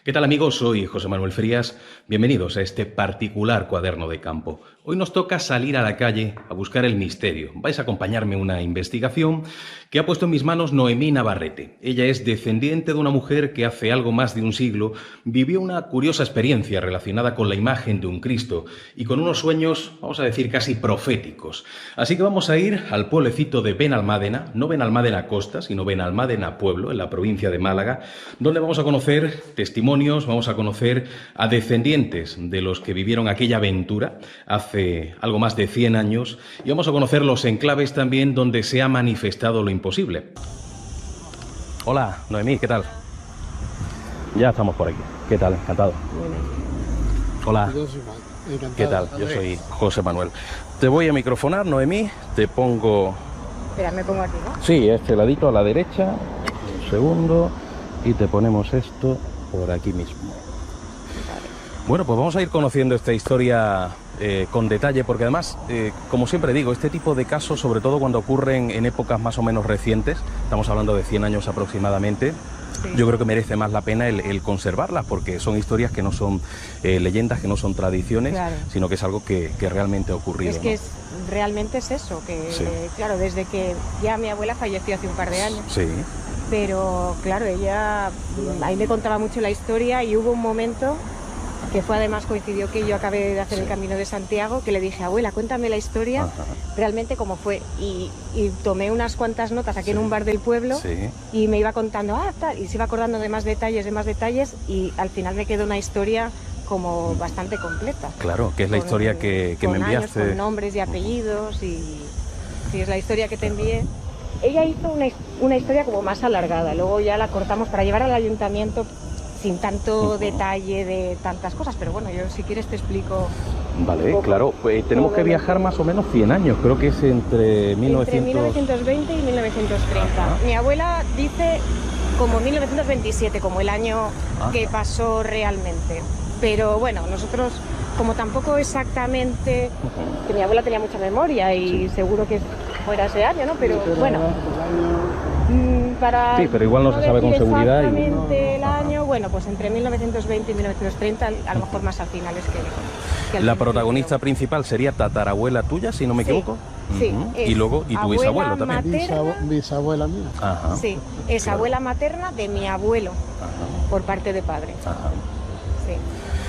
¿Qué tal amigos? Soy José Manuel Frías. Bienvenidos a este particular cuaderno de campo. Hoy nos toca salir a la calle a buscar el misterio. Vais a acompañarme en una investigación que ha puesto en mis manos Noemí Navarrete. Ella es descendiente de una mujer que hace algo más de un siglo vivió una curiosa experiencia relacionada con la imagen de un Cristo y con unos sueños, vamos a decir, casi proféticos. Así que vamos a ir al pueblecito de Benalmádena, no Benalmádena Costa, sino Benalmádena Pueblo, en la provincia de Málaga, donde vamos a conocer testimonios, vamos a conocer a descendientes de los que vivieron aquella aventura hace algo más de 100 años y vamos a conocer los enclaves también donde se ha manifestado lo imposible. Hola, Noemí, ¿qué tal? Ya estamos por aquí. ¿Qué tal? Encantado. Hola. ¿Qué tal? Yo soy José Manuel. Te voy a microfonar, Noemí. Te pongo... Espera, me pongo aquí, ¿no? Sí, este ladito a la derecha. Un segundo. Y te ponemos esto por aquí mismo. Vale. Bueno, pues vamos a ir conociendo esta historia con detalle, porque además, como siempre digo, este tipo de casos, sobre todo cuando ocurren en épocas más o menos recientes, estamos hablando de 100 años aproximadamente, sí. Yo creo que merece más la pena el conservarlas, porque son historias que no son leyendas, que no son tradiciones, claro, sino que es algo que realmente ha ocurrido. Es que ¿no? realmente es eso, que sí. Claro, desde que ya mi abuela falleció hace un par de años. Sí. Pero claro, ella ahí me contaba mucho la historia y hubo un momento que fue, además coincidió que yo acabé de hacer el Camino de Santiago, que le dije, abuela, cuéntame la historia, ajá, realmente cómo fue. Y tomé unas cuantas notas aquí, sí, en un bar del pueblo, sí, y me iba contando, tal, y se iba acordando de más detalles, y al final me quedó una historia como bastante completa. Claro, que es la historia que me enviaste. Años, con nombres y apellidos, y sí, es la historia que te envié. Ella hizo una historia como más alargada, luego ya la cortamos para llevar al ayuntamiento sin tanto detalle de tantas cosas, pero bueno, yo si quieres te explico. Vale, claro, pues tenemos que viajar más o menos 100 años, creo que es entre 1920 y 1930. Ajá. Mi abuela dice como 1927, como el año que pasó realmente, pero bueno, nosotros como tampoco exactamente, que mi abuela tenía mucha memoria y sí, seguro que fuera ese año, ¿no? Pero bueno, para sí, pero igual no se sabe con seguridad. Exactamente el año, bueno, pues entre 1920 y 1930, a lo mejor más al final es que la protagonista principal sería tatarabuela tuya, si no me equivoco. Sí. Y luego, y tu bisabuelo también. Bisabuela mía. Ajá. Sí, es claro, abuela materna de mi abuelo, ajá, por parte de padre. Ajá. Sí.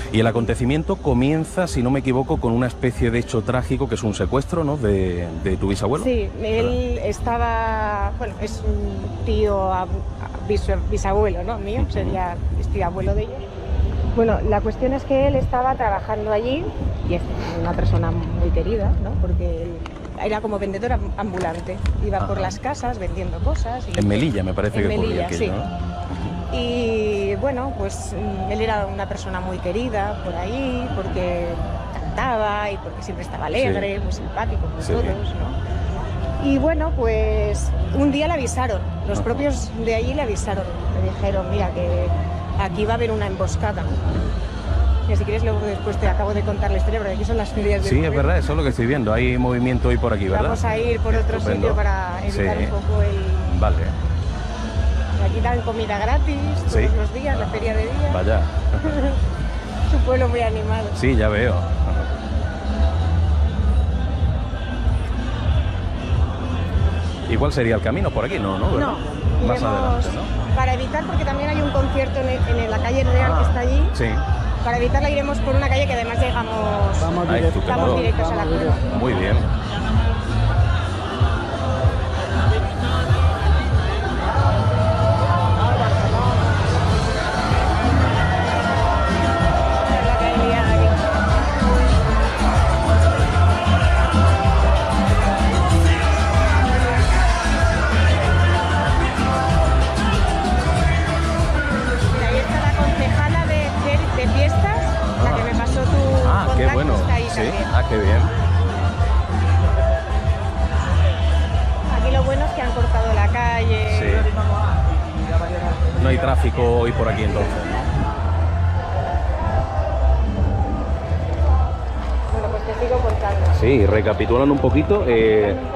Y el acontecimiento comienza, si no me equivoco, con una especie de hecho trágico, que es un secuestro, ¿no?, de tu bisabuelo. Sí, él estaba, bueno, es un tío bisabuelo, ¿no?, mío, sería tío abuelo de ellos. Bueno, la cuestión es que él estaba trabajando allí, y es una persona muy querida, ¿no?, porque él era como vendedor ambulante, iba, ajá, por las casas vendiendo cosas. Y en Melilla, me parece que Melilla, aquello, sí, ¿no? Y bueno, pues él era una persona muy querida por ahí, porque cantaba y porque siempre estaba alegre, sí, muy simpático con, sí, todos, ¿no? Y bueno, pues un día le avisaron, los propios de allí le avisaron, le dijeron, mira, que aquí va a haber una emboscada. Y si quieres luego después te acabo de contar la historia, porque aquí son las ferias del pueblo. Sí, es verdad, eso es lo que estoy viendo, hay movimiento hoy por aquí, ¿verdad? Vamos a ir por otro sitio para evitar, sí, un poco el... Vale. Aquí dan comida gratis todos, sí, los días, la feria de día. Vaya. Es un pueblo muy animado. Sí, ya veo. Igual sería el camino por aquí, ¿no? No, más adelante, ¿no? Para evitar, porque también hay un concierto en la calle Real, que está allí. Sí. Para evitarla iremos por una calle que además vamos directos a la cueva. Muy bien. Sí, qué bien. Aquí lo bueno es que han cortado la calle. Sí. No hay tráfico hoy por aquí entonces, ¿no? Bueno, pues te sigo contando. Sí, recapitulando un poquito,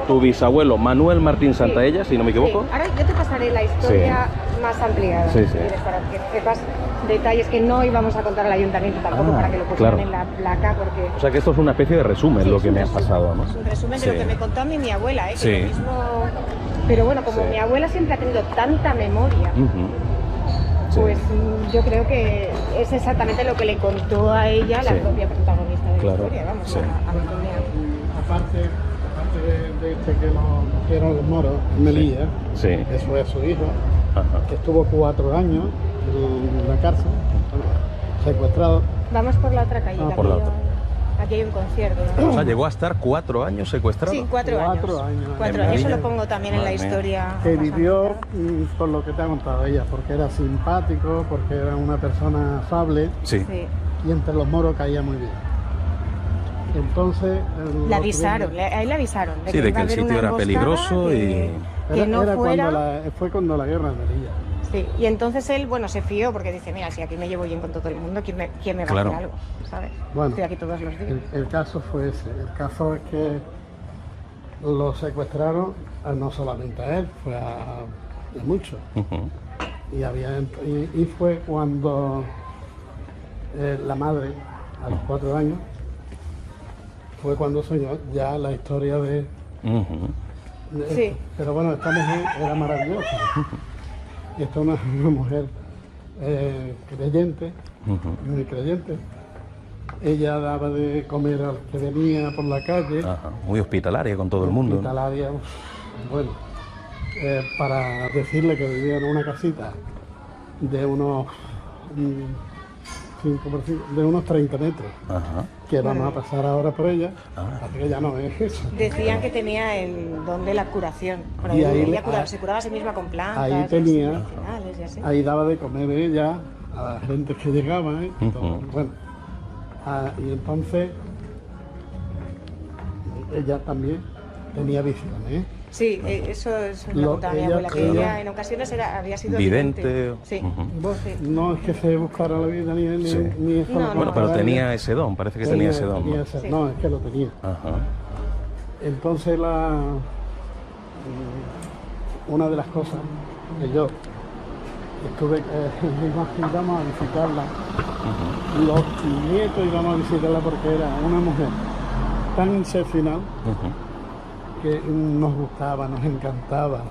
tu bisabuelo Manuel Martín Santaella, sí, si no me equivoco. Sí. Ahora yo te pasaré la historia, sí, más ampliada. Sí, sí. Para que sepas detalles que no íbamos a contar al ayuntamiento tampoco para que lo pusieran en la placa, porque... O sea que esto es una especie de resumen, lo que me ha pasado, ¿no? Es un resumen de lo que me contó a mí mi abuela, que Sí. lo mismo... Pero bueno, como mi abuela siempre ha tenido tanta memoria, pues yo creo que es exactamente lo que le contó a ella la propia protagonista de la historia, vamos, a Antonia. Aparte de este que nos hicieron los moros, Melilla, eso es su hijo, que estuvo 4 años en la cárcel, secuestrado. Vamos por la otra calle, por la otra. Aquí hay un concierto, ¿no? O sea, llegó a estar 4 años secuestrado. Sí, 4 años. 4 años, eso lo pongo también en la historia. Que vivió por lo que te ha contado ella, porque era simpático, porque era una persona afable, y entre los moros caía muy bien. Entonces... Le avisaron, ahí le avisaron. De que el sitio era peligroso y... Que no fuera... Fue cuando la guerra de Melilla. Sí, y entonces él, bueno, se fió porque dice, mira, si aquí me llevo bien con todo el mundo, ¿quién me va a hacer algo? ¿Sabes? Bueno, estoy aquí todos los días. El caso fue ese. El caso es que lo secuestraron no solamente a él, fue a muchos. Y fue cuando la madre, a los 4 años, fue cuando soñó ya la historia de... Sí. Pero bueno, esta mujer era maravillosa. Y esta es una mujer creyente, muy creyente. Ella daba de comer al que venía por la calle. Muy hospitalaria con todo el mundo. Hospitalaria, bueno, para decirle que vivía en una casita de unos 5 por 5, de unos 30 metros, que vamos a pasar ahora por ella, así que ya no es eso. Decían que tenía el don de la curación. Bueno, y ahí, ella se curaba a sí misma con plantas. Ahí tenía, y así. ahí daba de comer ella a la gente que llegaba, bueno, y entonces ella también tenía visiones. Sí, eso me contaba mi abuela, que ella en ocasiones había sido vidente. Sí. No es que se buscara la vida ni eso. No, bueno, pero tenía ese don, parece que tenía ese don. No, es que lo tenía. Entonces una de las cosas que yo estuve, íbamos a visitarla, los nietos íbamos a visitarla porque era una mujer tan excepcional que nos gustaba, nos encantaba,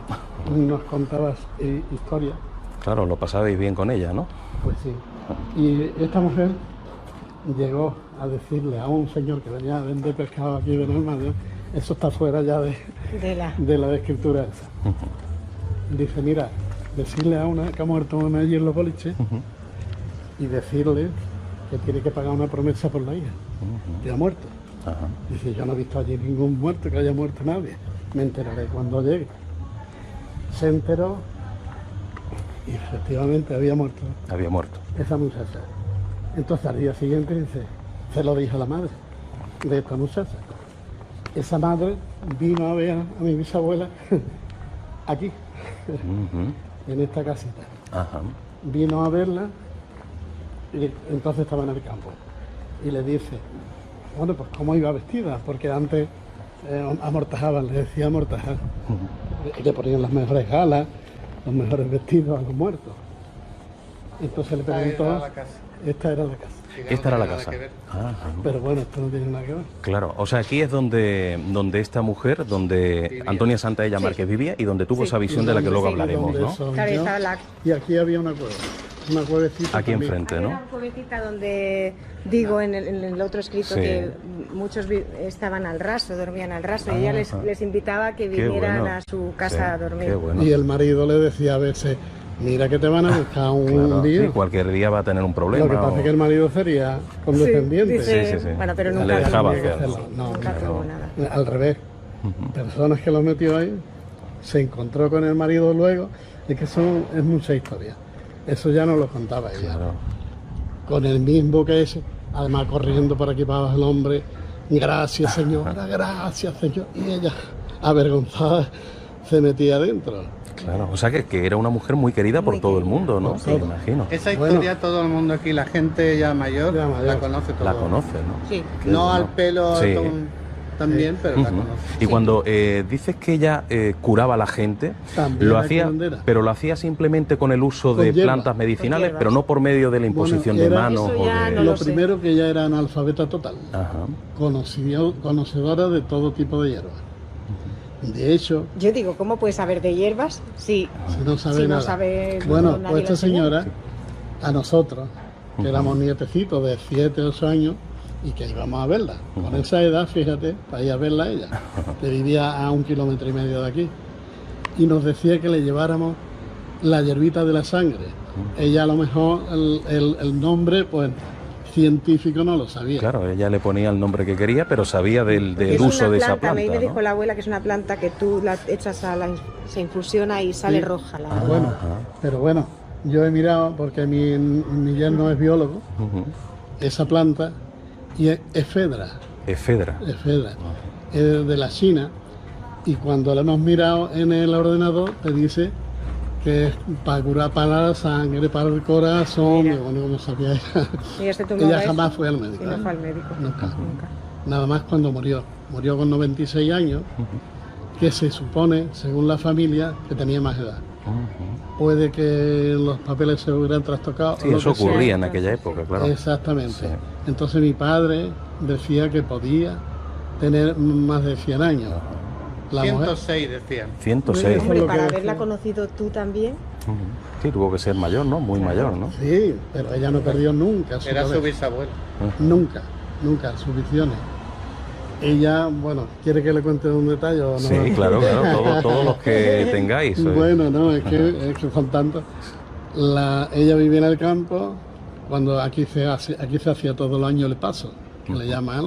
nos contaba historias. Claro, lo pasabais bien con ella, ¿no? Pues sí. Y esta mujer llegó a decirle a un señor que venía a vender pescado aquí de Normandia, eso está fuera ya de la escritura esa. Dice, mira, decirle a una que ha muerto una allí en los boliches y decirle que tiene que pagar una promesa por la hija, que ha muerto. Dice, yo no he visto allí ningún muerto, que haya muerto nadie. Me enteraré cuando llegue. Se enteró y efectivamente había muerto. Había muerto. Esa muchacha. Entonces al día siguiente dice, se lo dijo a la madre de esta muchacha. Esa madre vino a ver a mi bisabuela aquí, en esta casita. Vino a verla y entonces estaba en el campo. Y le dice, bueno, pues cómo iba vestida, porque antes amortajaban, le decía amortajar. Y le ponían las mejores galas, los mejores vestidos a los muertos. Entonces le preguntó, esta era la casa. Esta era la casa. Pero bueno, esto no tiene nada que ver. Claro, o sea, aquí es donde esta mujer, donde Antonia Santaella Márquez vivía y donde tuvo esa visión de la que luego hablaremos, ¿no? Y aquí había una cueva. Una cuevecita aquí también. Enfrente, ¿no? Una cuevecita donde digo en el otro escrito que muchos estaban al raso, dormían al raso, y ella les invitaba a que vinieran a su casa a dormir. Y el marido le decía a veces, mira que te van a buscar un día. Sí, cualquier día va a tener un problema. Lo que pasa es que el marido sería condescendiente. Sí. Bueno, pero nunca le dejaba hacerlo. Nunca tuvo nada. Al revés. Personas que lo metió ahí, se encontró con el marido luego, es que es mucha historia. Eso ya no lo contaba ella. Con el mismo que ese, además corriendo por aquí para abajo el hombre, gracias señora, gracias señor. Y ella, avergonzada, se metía adentro. Claro, o sea que era una mujer muy querida por todo el mundo, ¿no? Sí, me imagino. Esa historia todo el mundo aquí, la gente ya mayor, la conoce todo. La conoce, ¿no? Sí. No al pelo también, pero la conozco. Y cuando dices que ella curaba a la gente, También lo era hacía, curandera. pero lo hacía simplemente con el uso Con de hierbas. plantas medicinales, hierbas. pero no por medio de la imposición de era- manos Eso o ya de... no Lo lo sé. primero que ella era analfabeta total, Ajá. conocedora de todo tipo de hierbas. De hecho, Yo digo, ¿cómo puedes saber de hierbas si, si no sabe si no nada. sabe Bueno, nadie pues la esta enseñó? señora, a nosotros, que éramos nietecitos de 7 o 8 años, y que íbamos a verla. Con esa edad, fíjate, para ir a verla a ella, que vivía a 1,5 kilómetros de aquí. Y nos decía que le lleváramos la hierbita de la sangre. Ella a lo mejor el nombre, pues, científico no lo sabía. Claro, ella le ponía el nombre que quería, pero sabía del Es uso una de esa planta, planta, me dijo ¿no? la abuela que es una planta que tú la echas se infusiona y sale Sí. roja la Bueno, Ajá. pero bueno, yo he mirado, porque mi yerno es biólogo, Ujú. esa planta, y es efedra. Efedra. Efedra, es de la China, y cuando lo hemos mirado en el ordenador te dice que es para curar para la sangre, para el corazón. Mira. Y bueno, como sabía ella, Y este tomaba ella eso jamás fue al médico. y no ¿eh? fue al médico. Nunca. Nada más cuando murió con 96 años, que se supone, según la familia, que tenía más edad. Ujú. Puede que los papeles se hubieran trastocado. Sí, o lo eso que sea. ocurría en aquella época, claro. Exactamente. Sí. Entonces mi padre decía que podía tener más de 100 años. La mujer, 106 decían. 106. Eso es Hombre, lo para que haberla decía. conocido tú también, Ujú. Sí, tuvo que ser mayor, ¿no? Muy mayor, ¿no? sí, pero ella no perdió nunca su Era su cabeza. bisabuela. Nunca, nunca, sus visiones. Ella, bueno, ¿quiere que le cuente un detalle o no? Sí, claro, todos los que tengáis. Bueno, no, es que son tantos. Ella vivía en el campo, cuando aquí se hacía todos los años el paso, que le llaman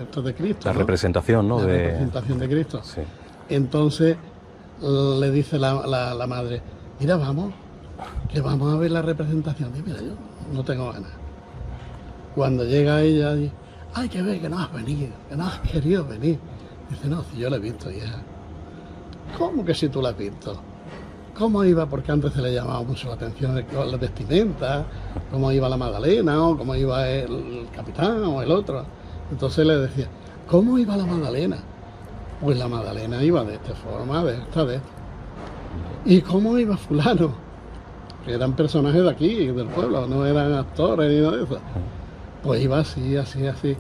esto de Cristo. La ¿no? representación, ¿no? La De... representación de Cristo. Sí. Entonces le dice la madre, mira, vamos, que vamos a ver la representación. Y mira, yo no tengo ganas. Cuando llega ella, dice, ay, que ve que no has venido, que no has querido venir. Dice, no, si yo la he visto, hija. ¿Cómo que si tú la has visto? ¿Cómo iba? Porque antes se le llamaba mucho la atención la vestimenta, cómo iba la Magdalena, o cómo iba el capitán o el otro. Entonces le decía, ¿cómo iba la Magdalena? Pues la Magdalena iba de esta forma, de esta. ¿Y cómo iba fulano? Que eran personajes de aquí, del pueblo, no eran actores ni nada de eso. Pues iba así, así, así.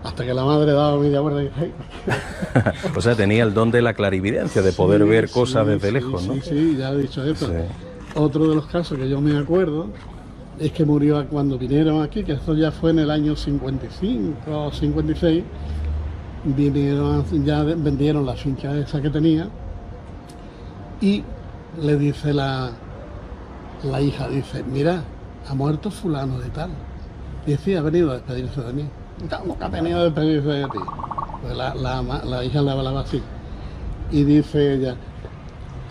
Hasta que la madre daba media vuelta y dije, "Ay". O sea, tenía el don de la clarividencia, de poder Sí, ver sí, cosas desde sí, lejos, ¿no? Sí, sí, ya he dicho esto. Sí. Otro de los casos que yo me acuerdo es que murió cuando vinieron aquí, que esto ya fue en el año 55 o 56, vinieron, ya vendieron la finca esa que tenía y le dice la hija, dice, mira, ha muerto fulano de tal. Y sí, ha venido a despedirse de mí. ¿Cómo que ha venido a despedirse de ti? Pues la hija le hablaba así. Y dice ella,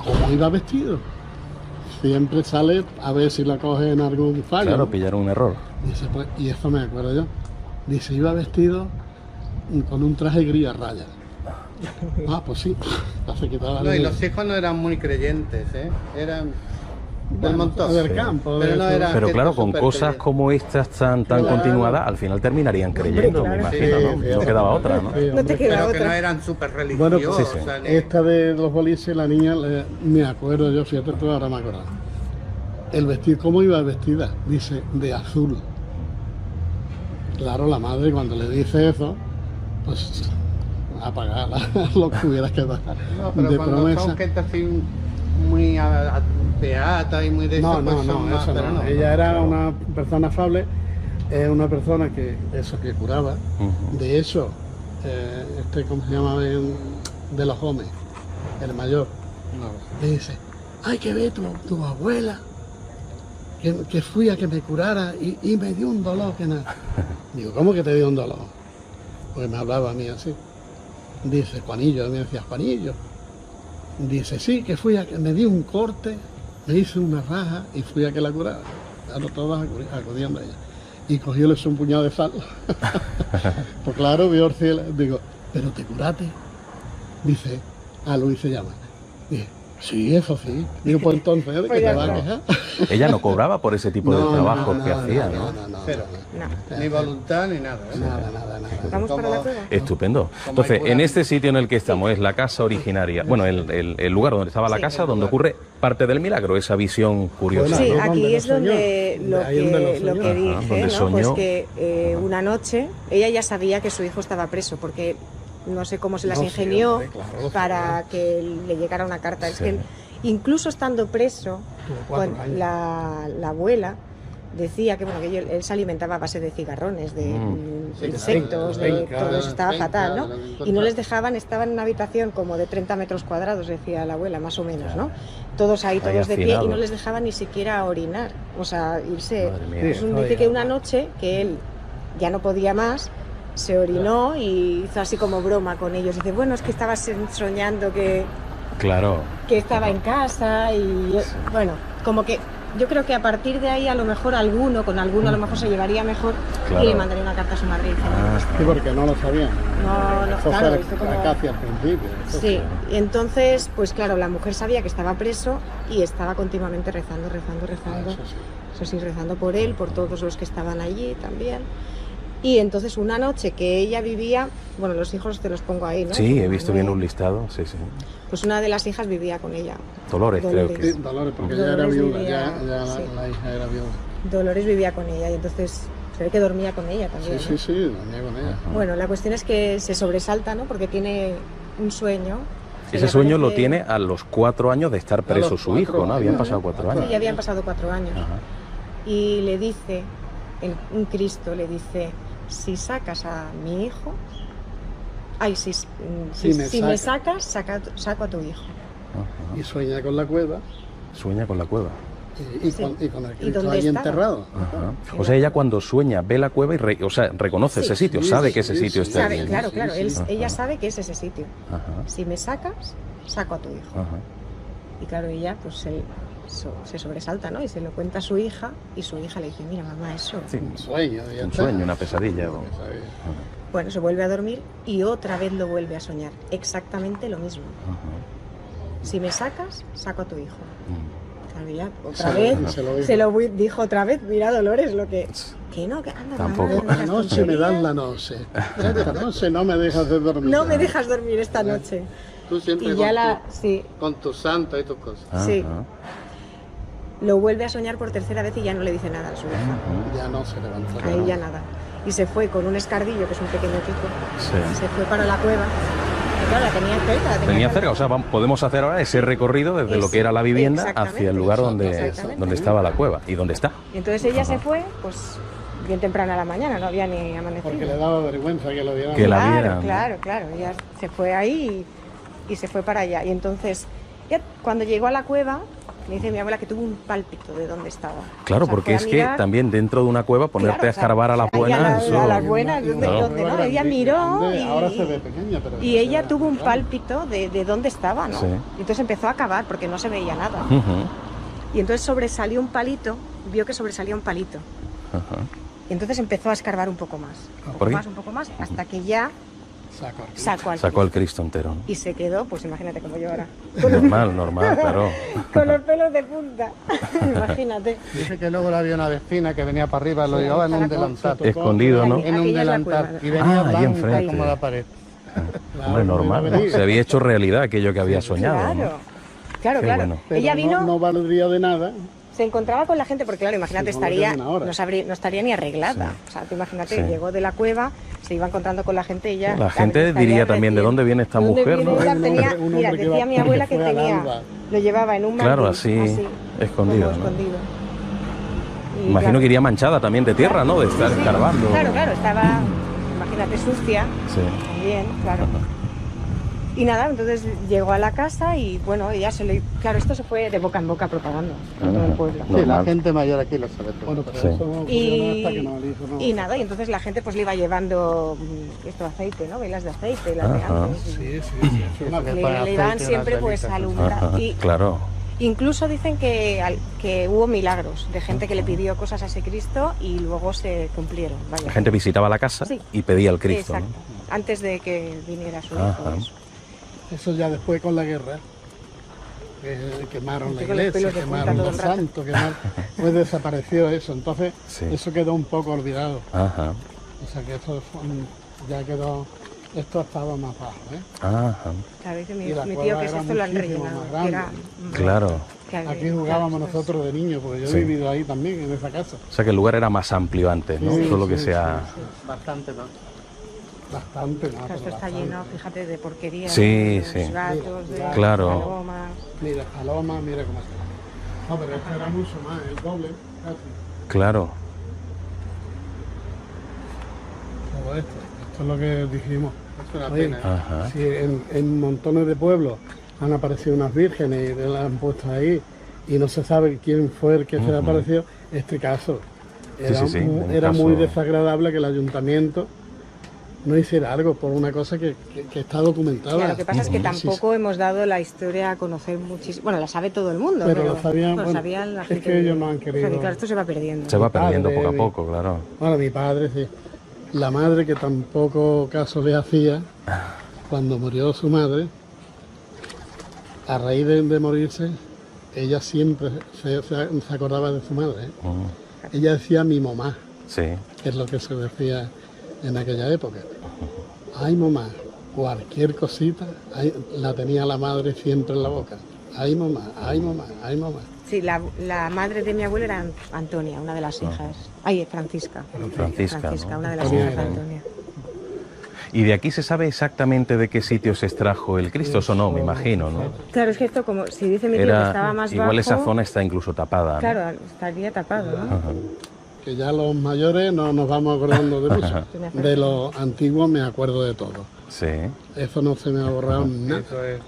¿cómo iba vestido? Siempre sale a ver si la coge en algún fallo. Claro, ¿no? pillaron un error. Dice, pues, y eso me acuerdo yo. Dice, iba vestido con un traje gris a rayas. Ah, pues sí. Ya se quitaba No, y el- los hijos no eran muy creyentes, ¿eh? Eran del Bueno, montón. del Sí. campo. Pero de no eso. era- Pero gente claro, con súper cosas creyente. como estas tan Claro. continuadas, al final terminarían creyendo, claro. me imagino, Sí, ¿no? sí, No sí. quedaba otra, ¿no? Sí, no te hombre. queda Pero que no otra. eran súper Bueno, religiosos. pues sí, sí. Esta de los boliches, la niña, me acuerdo yo, fíjate tú, ahora me acuerdo. El vestido, ¿cómo iba vestida? Dice, de azul. Claro, la madre cuando le dice eso, pues apagarla, lo que hubiera que dar. No, pero de cuando promesa. son gente así muy beata y muy de No, eso, no, pues son no, más, eso pero no. Ella era una persona afable, una persona que curaba. Ujú. De hecho, ¿cómo se llama? De los Gómez, el mayor, le dice, ay, que ve tu abuela, que fui a que me curara y me dio un dolor que nada. Digo, ¿cómo que te dio un dolor? Pues me hablaba a mí así. Dice, Juanillo, me decía, Juanillo. Dice, sí, que fui a que me dio un corte, me hice una raja y fui a que la curara. Claro, todos acudiendo a ella. Y cogióle un puñado de sal. Pues claro, vio el cielo. Digo, ¿pero te curaste? Dice, Luis se llama. Dice, Sí, eso sí. Digo, pues entonces, ¿de Pues qué ya te vas a está. quejar? Ella no cobraba por ese tipo de trabajos que hacía, ¿no? Cero. No. Ni voluntad ni nada. ¿eh? Nada. Vamos para la cueva. Estupendo. Entonces, en este sitio en el que estamos, es la casa originaria, bueno, el lugar donde estaba la Sí. casa, donde ocurre parte del milagro, esa visión curiosa. Sí, ¿no? aquí Donde es lo soñó. donde Ahí donde lo lo que soñó. dije, donde ¿no? soñó. Pues que una noche ella ya sabía que su hijo estaba preso, porque no sé cómo se las No, sí, ingenió hombre, claro, para que le llegara una carta. Es Sí. que incluso estando preso, Tuvo 4 con años. la abuela decía que, bueno, que él se alimentaba a base de cigarrones, de Sí, insectos, de de penca, todo eso, estaba de penca, fatal, ¿no? de lo que Y no encontraba. les dejaban, estaban en una habitación como de 30 metros cuadrados, decía la abuela, más o menos, ¿no? Todos ahí, todos de pie, y hacinados. no les dejaban ni siquiera orinar, o sea, irse. Madre mía. Pues dice que una noche que él ya no podía más, se orinó y hizo así como broma con ellos. Dice, bueno, es que estaba soñando que Claro. estaba en casa y bueno, como que yo creo que a partir de ahí a lo mejor con alguno a lo mejor se llevaría mejor Claro. y le mandaría una carta a su madre diciendo, Sí, porque no lo sabían. no, Eso claro, fue hizo como... casi al principio. eso Sí, y entonces, pues claro, la mujer sabía que estaba preso y estaba continuamente rezando. Eso sí. Eso sí, rezando por él, por todos los que estaban allí también. Y entonces una noche que ella vivía, bueno, los hijos te los pongo ahí, ¿no? Sí, he Como visto bien un listado, sí. Pues una de las hijas vivía con ella. Dolores, creo Dolores. que. Sí, Dolores, porque ella era Dolores viuda, vivía- ya sí. la hija era viuda. Dolores vivía con ella y entonces se ve que dormía con ella también. Sí, ¿no? sí, dormía con ella. Bueno, la cuestión es que se sobresalta, ¿no? Porque tiene un sueño. se Ese le sueño lo aparece- tiene a los 4 años de estar preso los su 4 hijo, ¿no? Habían años, pasado 4 Sí, años. ya habían pasado 4 años. Ajá. Y le dice, un Cristo le dice, si sacas a mi hijo, ay, si me sacas, saco a tu hijo. Ajá. Y sueña con la cueva Sueña con la cueva. y Sí. con el ¿Y Cristo dónde ahí estaba? enterrado. Ajá. O sea, ella cuando sueña ve la cueva y reconoce Sí. ese sitio, Sí, sabe sí, que ese sí, sitio sí. está Sabe, allí. claro, sí, claro, sí. ella Ajá. sabe que es ese sitio. Ajá. Si me sacas, saco a tu hijo. Ajá. Y claro, ella pues se sobresalta, ¿no? Y se lo cuenta a su hija y su hija le dice, mira mamá, eso. Sí, Un sueño. ya un está. sueño, una pesadilla. Una pesadilla. Bueno, se vuelve a dormir y otra vez lo vuelve a soñar. Exactamente lo mismo. Ajá. Si me sacas, saco a tu hijo. Claro, ya, otra Se vez, lo- se lo dijo. dijo otra vez, mira Dolores, lo que no, que anda, Tampoco. mamá, no me Esta digas noche me dan tonterías. la noche. Esta noche no me dejas de dormir. No me dejas dormir esta noche. Tú siempre Y ya con, sí, con tu santa y tus cosas. Sí. Ajá. lo vuelve a soñar por tercera vez y ya no le dice nada a su hija. Ya no se levanta. Ahí ya nada. Y se fue con un escardillo, que es un pequeño pico, Sí. se fue para la cueva. Y claro, la tenía cerca. la Tenía cerca, o sea, podemos hacer ahora ese recorrido desde lo que era la vivienda Exactamente. hacia el lugar donde Exactamente. estaba la cueva. ¿Y dónde está? Y entonces ella se fue, pues bien temprana a la mañana, no había ni amanecido. Porque le daba vergüenza que lo vieran. Que la Claro, vieran, ¿no? claro. Ella se fue ahí y se fue para allá. Y entonces, ya cuando llegó a la cueva, me dice mi abuela que tuvo un pálpito de dónde estaba. Claro, O sea, porque fue a es que mirar, también dentro de una cueva ponerte claro, a escarbar a las ahí buenas, eso... a las buenas, Y una- ¿dónde, una dónde, cueva no? Ella grande- miró grande, y, ahora se ve pequeña, pero y ella se ve tuvo un grande. pálpito de dónde estaba, ¿no? Sí. Y entonces empezó a cavar porque no se veía nada. Ujú, Y entonces sobresalió un palito, vio que sobresalía un palito. ajá. Y entonces empezó a escarbar un poco más. ¿Por qué? Un poco más, hasta que ya Saco aquí. sacó al Sacó al Cristo. Cristo entero, ¿no? Y se quedó, pues imagínate como yo ahora, Normal, claro. con los pelos de punta. Imagínate. Dice que luego había una vecina que venía para arriba, lo Sí, llevaba en un para delantal. Escondido, ¿no? Aquí. En un Aquella es la delantal. cueva. Y venía Ah, ahí blanca enfrente. como la pared. Claro, Hombre, normal, no ¿no? venía. Se había hecho realidad aquello que había soñado, Claro, ¿no? claro, Qué claro. bueno. Pero Ella vino, no valdría de nada. se encontraba con la gente, porque claro, imagínate, Sí, como lo que estaría, hacen ahora. no estaría ni arreglada. O sea, tú imagínate, Sí. llegó de la cueva, se iba encontrando con la gente y ya... La gente estaría diría también, ¿de recién- dónde viene esta ¿De dónde mujer, viene no? ella? Un Tenía- hombre- un mira, hombre que decía va- mi abuela que fue al tenía, alba. lo llevaba en un Claro, mandil, así, escondido, como ¿no? escondido. Y, Imagino claro, que iría manchada también de tierra, ¿no? De estar sí, escarbando. Claro, estaba, imagínate, sucia Sí. también, claro. Y nada, entonces llegó a la casa y bueno, ella claro, esto se fue de boca en boca propagando en todo el pueblo. Sí, la Normal. gente mayor aquí lo sabe todo. Bueno, pero Sí. eso no ocurrió Y, hasta que no le hizo, no. y nada, y entonces la gente pues le iba llevando esto aceite, ¿no? Velas de aceite, las de Ajá. antes. Sí, sí. Es una Le Le, ponen le iban aceite, siempre unas pues velitas. alumbrando. Ajá, Y claro. incluso dicen que hubo milagros de gente que le pidió cosas a ese Cristo y luego se cumplieron. Vaya. La gente visitaba la casa Sí. y pedía al Cristo, Exacto, antes de que viniera su hijo. Ajá. eso. Eso ya después con la guerra. quemaron la Estoy con los iglesia, pelos de punta quemaron todo los el rato. santos, pues desapareció eso. Entonces, Sí. eso quedó un poco olvidado. Ajá, O sea que eso ya quedó, esto estaba más bajo, ¿eh? ajá, Claro, dice Y la mi cueva tío que era esto lo han muchísimo rellenado. más Que era, grande. claro. Aquí jugábamos claro, nosotros de niños, porque yo Sí. he vivido ahí también, en esa casa. O sea que el lugar era más amplio antes, ¿no? Sí, Solo que sí, sea... Bastante más. Bastante, ¿no? Claro, esto Pero está bastante. lleno, fíjate, de porquería. Sí, de sí. los gatos, de Claro. palomas. Mira, paloma, mira cómo está. No, pero esto era mucho más, el doble, casi. Claro. Todo esto es lo que dijimos. Es una Oye, pena. Ajá. si en montones de pueblos han aparecido unas vírgenes y las han puesto ahí y no se sabe quién fue el que se le apareció, este caso era, sí, un era caso- muy desagradable que el ayuntamiento no hiciera algo por una cosa que está documentada. Claro, lo que pasa es que Sí, tampoco hemos dado la historia a conocer muchísimo. Bueno, la sabe todo el mundo, Pero pero lo sabían, bueno, sabían la es gente. que ellos no han O sea, querido. que claro, esto se va perdiendo. Se va Mi padre, perdiendo poco a mi- poco, claro. Bueno, mi padre, sí. La madre, que tampoco caso le hacía, cuando murió su madre, a raíz de morirse, ella siempre se acordaba de su madre, ¿eh? Mm, Ella decía mi mamá, sí. que es lo que se decía en aquella época. Ay, mamá, cualquier cosita la tenía la madre siempre en la boca. Ay, mamá, ay, mamá, ay, mamá. Sí, la madre de mi abuela era Antonia, una de las hijas. Ay, Francisca. Francisca, ¿no? una de las Antonia hijas de era. Antonia. ¿Y de aquí se sabe exactamente de qué sitio se extrajo el Cristo? Eso no, me imagino, ¿no? Claro, es que esto, como si dice mi tío que estaba más igual bajo, esa zona está incluso tapada, ¿no? claro, estaría tapado, ¿no? Ajá. Que ya los mayores no nos vamos acordando de mucho. De los antiguos me acuerdo de todo. Sí. Eso no se me ha borrado nada. Eso es.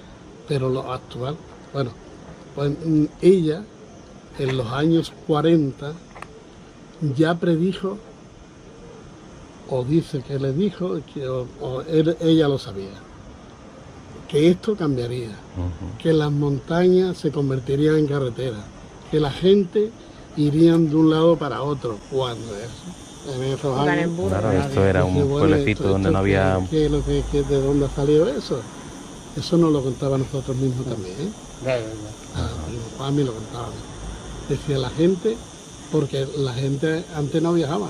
Pero lo actual, bueno, pues ella en los años 40 ya predijo, o dice que le dijo, ella lo sabía, que esto cambiaría, Ujú. que las montañas se convertirían en carretera, que la gente irían de un lado para otro. Cuando eso, en esos Iban en años, burro. Claro, esto era un dice, bueno, pueblecito donde no había... ¿de dónde ha salido eso? Eso nos lo contaba nosotros mismos también, ¿eh? Ya. Mi papá me lo contaba. Decía la gente, porque la gente antes no viajaba,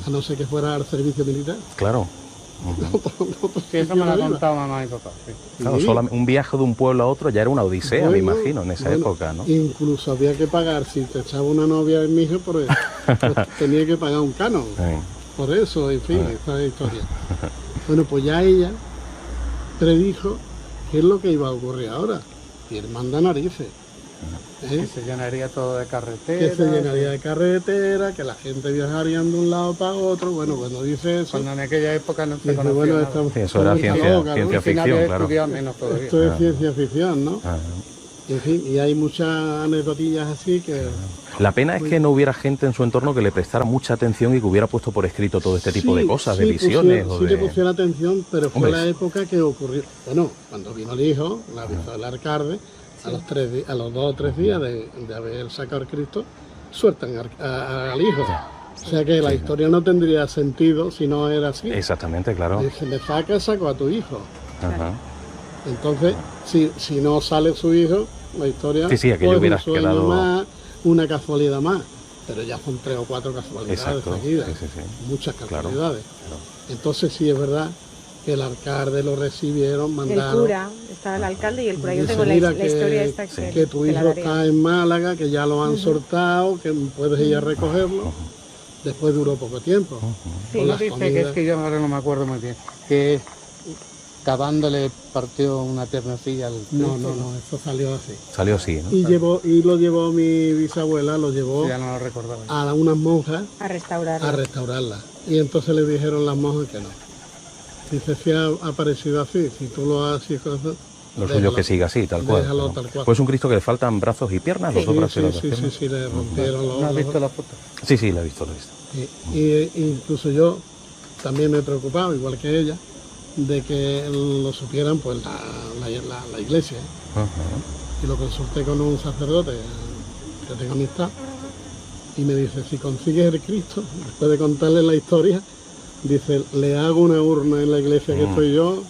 a no ser que fuera al servicio militar. Claro. Ujú. Sí, eso me lo ha contado mamá y papá. Sí. Claro, un viaje de un pueblo a otro ya era una odisea, me imagino, en esa época, ¿no? Incluso había que pagar, si te echaba una novia en mi hijo, pues tenía que pagar un canon. Sí. Por eso, en fin, esta historia. Bueno, pues ya ella predijo qué es lo que iba a ocurrir ahora. Y él manda narices. Que ¿eh? se llenaría todo de Que carretera. se llenaría de carretera, que la gente viajaría de un lado para otro. Bueno, cuando dice eso, Cuando en aquella época no se dice, conocía bueno, nada. estamos Sí, eso era estamos ciencia, locas, ¿no? ciencia Al final ficción, he claro. estudiado menos todavía. Esto es ciencia ficción, ¿no? Ajá. En fin, y hay muchas anécdotillas así que... La pena es que no hubiera gente en su entorno que le prestara mucha atención y que hubiera puesto por escrito todo este tipo de cosas, de visiones. Sí le pusiera atención, pero fue Hombre. la época que ocurrió. Bueno, cuando vino el hijo, la avisó el alcalde, a los 2 o 3 días de haber sacado al Cristo, sueltan al hijo. O sea que la historia no tendría sentido si no era así. Exactamente, claro. Dice, le saco a tu hijo. Ajá. Entonces, si no sale su hijo, la historia Sí, sí, aquello pues, hubiera un sueño quedado- más, una casualidad más. Pero ya son 3 o 4 casualidades Exacto. seguidas. Sí, sí, sí. Muchas Claro, casualidades. claro. Entonces sí es verdad que el alcalde lo recibieron, El mandaron cura, estaba el alcalde y el cura. Yo Dice, tengo la mira historia esta que, que tu te la hijo daré. está en Málaga, que ya lo han soltado, que puedes ir a recogerlo. Después duró poco tiempo. Sí, Con No las dice que comidas. es que yo ahora no me acuerdo muy bien. Que cavándole partió una piernecilla al No, Cristo. eso salió así. Salió así, ¿no? Y lo llevó mi bisabuela, lo llevó Ya no lo recordaba. a unas monjas A restaurar. a restaurarla. Y entonces le dijeron las monjas que no. Dice, si ha aparecido así, si tú lo haces, Lo suyo déjalo. es que siga así, tal cual. Déjalo ¿no? tal cual. Pues un Cristo que le faltan brazos y piernas, los dos brazos y las dos piernas. sí, le rompieron ¿No has visto la foto? Sí, sí, la he visto, la he visto. Y incluso yo también me preocupaba, igual que ella, de que lo supieran pues la iglesia. Ajá. Y lo consulté con un sacerdote que tengo amistad y me dice, si consigues el Cristo, después de contarle la historia, dice, le hago una urna en la iglesia que estoy yo.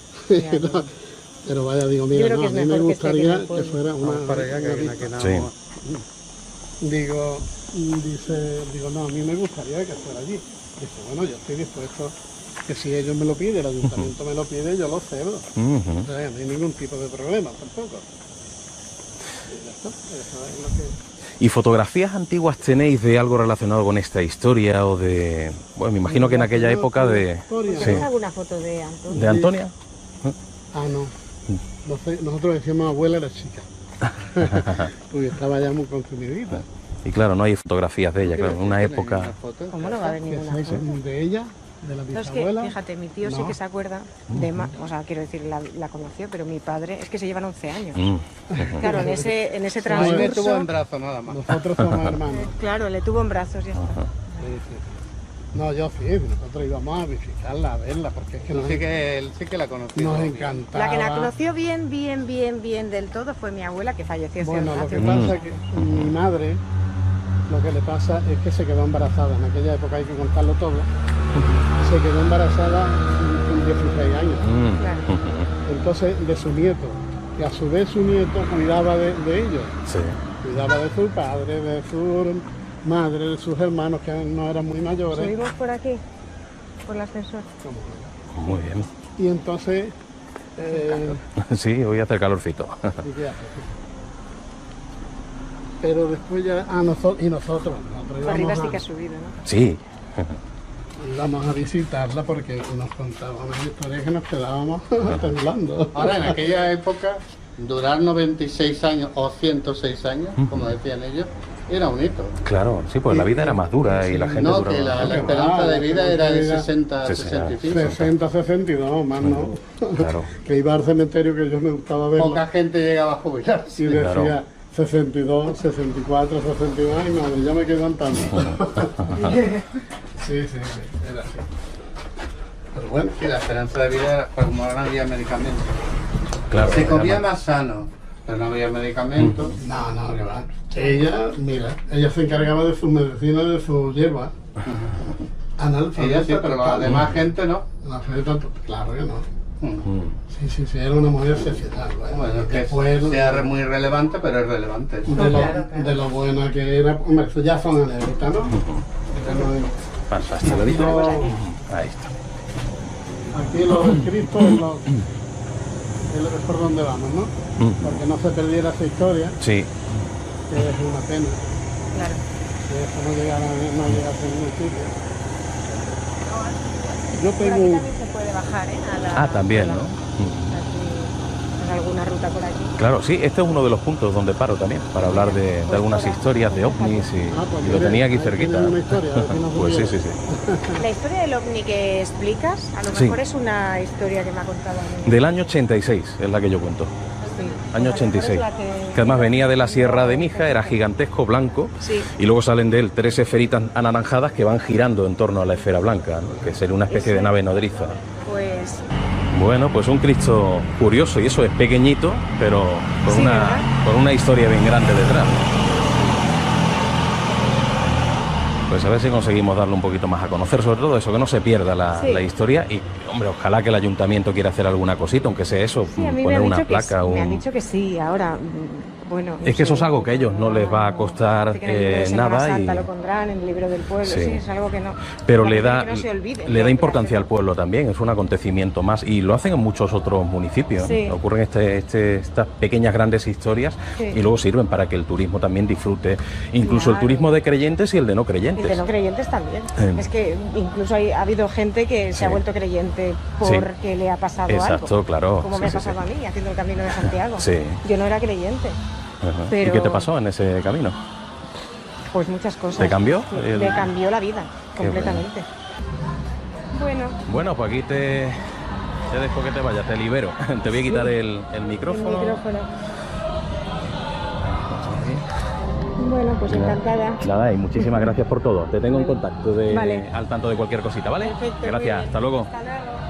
Pero vaya, digo, Yo mira, creo no, que a es mí me mejor que esté aquí en gustaría el que pueblo. fuera una para allá, que vista. aquí quedamos. Digo, no, a mí me gustaría que fuera allí. Dice, bueno, yo estoy dispuesto, que si ellos me lo piden, el ayuntamiento me lo pide, yo lo cedo. Ujú. O sea, no hay ningún tipo de problema tampoco. Y ya está, eso es lo que... ¿Y fotografías antiguas tenéis de algo relacionado con esta historia o de... Bueno, me imagino que en aquella época de... Historia, Sí. ¿Tienes alguna foto de Antonio? ¿De Antonia? Ah, no. No sé, nosotros decíamos abuela era chica. Porque estaba ya muy consumidita. Y claro, no hay fotografías de ella, claro, en una época... ¿Cómo no va a haber Que ninguna sé foto? de ella, de la No, es que, bisabuela. fíjate, mi tío sí No. que se acuerda de o sea, quiero decir, la conoció, pero mi padre es que se llevan 11 años. Claro, en ese A mí me tuvo transcurso, en brazo nada más. Nosotros somos hermanos. claro, le tuvo en brazos y ya está. Sí, sí. No, yo sí, nosotros íbamos a visitarla, a verla, porque es que Él sí que la conocí. nos encantaba. La que la conoció bien del todo fue mi abuela, que falleció Bueno, lo hace que un pasa es que mi madre, lo que le pasa es que se quedó embarazada. En aquella época hay que contarlo todo. Se quedó embarazada con 16 años. Claro. Entonces, de su nieto, que a su vez su nieto cuidaba de ellos. Sí. Cuidaba de su padre, de su madre, de sus hermanos que no eran muy mayores. Subimos por aquí, por el ascensor. Muy bien. Y entonces, Sí, hoy hace calorcito. ¿y qué hace? Pero después ya, nosotros Por arriba sí íbamos que ha subido, ¿no? Sí. íbamos a visitarla porque nos contaban unas historias que nos quedábamos temblando. Ahora, en aquella época, durar 96 años o 106 años, como decían ellos, era un hito. Claro, sí, pues la vida era más dura y la gente No, duraba que más. la esperanza de vida era de 60 a 60. 65. 60, 62, más no. Claro. Que iba al cementerio que yo me gustaba verlo. Poca gente llegaba a jubilarse. Y decía Claro. 62, 64, 62, y no, ya me quedo andando. Sí, era así. Pero bueno, Sí, la esperanza de vida era como no había medicamentos. Claro, Se era comía más- más sano, pero no había medicamentos. no, que va. Ella, mira, ella se encargaba de sus medicinas, de sus hierbas. Ella sí, pero la demás gente no. Claro que no. Mm. Sí, era una mujer excepcional. Bueno, que Después, sea muy relevante, pero es relevante. de lo buena que era, hombre, eso ya son anécdotas, ¿no? Pasa hasta el ladito. No. Ahí está. Aquí lo del Cristo es por donde vamos, ¿no? Porque no se perdiera esa historia, Sí. que es una pena, Claro. que eso no llegase a ningún sitio. Yo Por tengo aquí un... también se puede bajar, ¿eh? También, ¿no? Aquí, en alguna ruta por aquí. Claro, sí, este es uno de los puntos donde paro también, para hablar de algunas historias de ovnis y lo tenía aquí cerquita. Una historia, a ver si nos Pues sí, olvida. sí, sí. La historia del ovni que explicas, a lo Sí. mejor es una historia que me ha contado a mí. Del año 86 es la que yo cuento. Sí. Año Pues a lo mejor 86. es la que- Que además venía de la Sierra de Mija, era gigantesco, blanco, Sí. y luego salen de él 3 esferitas anaranjadas que van girando en torno a la esfera blanca, ¿no? Que sería una especie de nave nodriza. Pues Bueno, pues un Cristo curioso, y eso es pequeñito, pero con, Sí, ¿verdad? con una historia bien grande detrás. Pues a ver si conseguimos darle un poquito más a conocer, sobre todo eso, que no se pierda Sí. la historia, y hombre, ojalá que el ayuntamiento quiera hacer alguna cosita, aunque sea eso, sí, a mí me poner han una dicho que placa. sí, me han un- dicho que sí. Ahora, bueno. no Es que eso es sé. algo que a ellos no les va a costar Dice que en el libro de Semana nada, Santa y... lo pondrán en el libro del pueblo, Sí. sí, es algo que no. pero la le gente da, que no se olvide, le da ¿no? importancia al pueblo también, es un acontecimiento más, y lo hacen en muchos otros municipios. Sí. ¿no? Ocurren estas pequeñas grandes historias, Sí. y luego sirven para que el turismo también disfrute, incluso el Claro. turismo de creyentes y el de no Y creyentes. de no creyentes también. Sí. Es que incluso ha habido gente que Sí. se ha vuelto creyente Sí. porque le ha pasado Exacto, algo. claro. Como Sí, me ha sí, pasado sí. a mí haciendo el Camino de Santiago. Sí. Yo no era creyente. Ajá. pero- ¿Y qué te pasó en ese camino? Pues muchas cosas. ¿Te cambió? Me cambió la vida, Qué completamente. Bueno, Bueno, pues aquí te dejo que te vayas, te libero. Te voy a quitar el el micrófono. micrófono. Bueno, pues encantada. Nada, y muchísimas gracias por todo. Te tengo en Bueno, contacto vale. al tanto de cualquier cosita, ¿vale? Perfecto, muy Gracias, bien. hasta luego. Hasta luego.